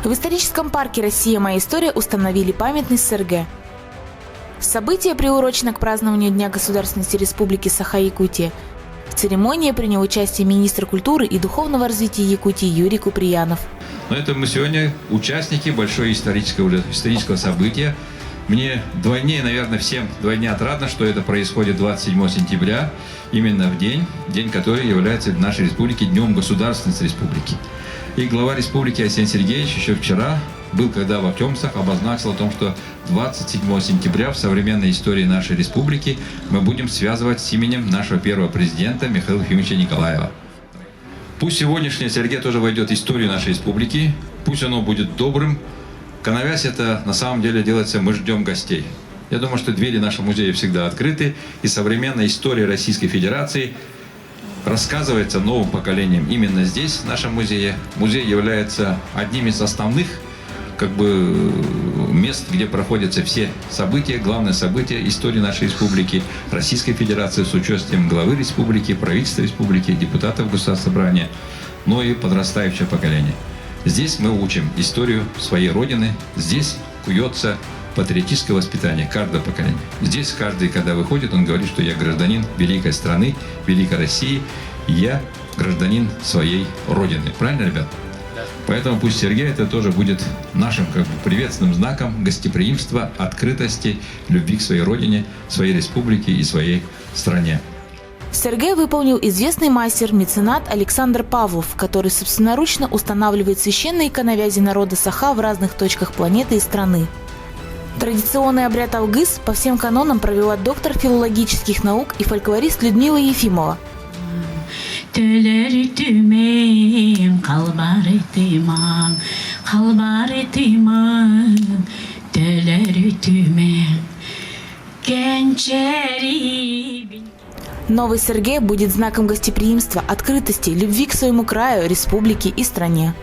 В историческом парке «Россия. Моя история» установили памятный СРГ. Событие приурочено к празднованию Дня государственности Республики Саха-Якутия. В церемонии принял участие министр культуры и духовного развития Якутии Юрий Куприянов. Но это мы сегодня участники большого исторического события. Мне вдвойне, наверное, всем вдвойне отрадно, что это происходит 27 сентября, именно в день, который является в нашей республике Днем государственности республики. И глава республики Арсений Сергеевич еще вчера был, когда в Актемсах обозначил о том, что 27 сентября в современной истории нашей республики мы будем связывать с именем нашего первого президента Михаила Ефимовича Николаева. Пусть сегодняшнее СРГ тоже войдет в историю нашей республики, пусть оно будет добрым. Канавязь это на самом деле делается, мы ждем гостей. Я думаю, что двери нашего музея всегда открыты, и современная история Российской Федерации рассказывается новым поколением именно здесь, в нашем музее. Музей является одним из основных мест, где проходятся все события, главные события истории нашей республики, Российской Федерации с участием главы республики, правительства республики, депутатов Государственного собрания, но и подрастающее поколение. Здесь мы учим историю своей Родины, здесь куется патриотическое воспитание каждого поколения. Здесь каждый, когда выходит, он говорит, что я гражданин великой страны, великой России, я гражданин своей Родины. Правильно, ребят? Да. Поэтому пусть Сергей это тоже будет нашим приветственным знаком гостеприимства, открытости, любви к своей Родине, своей республике и своей стране. СРГ выполнил известный мастер, меценат Александр Павлов, который собственноручно устанавливает священные канавязи народа Саха в разных точках планеты и страны. Традиционный обряд Алгыс по всем канонам провела доктор филологических наук и фольклорист Людмила Ефимова. Новый СРГ будет знаком гостеприимства, открытости, любви к своему краю, республике и стране.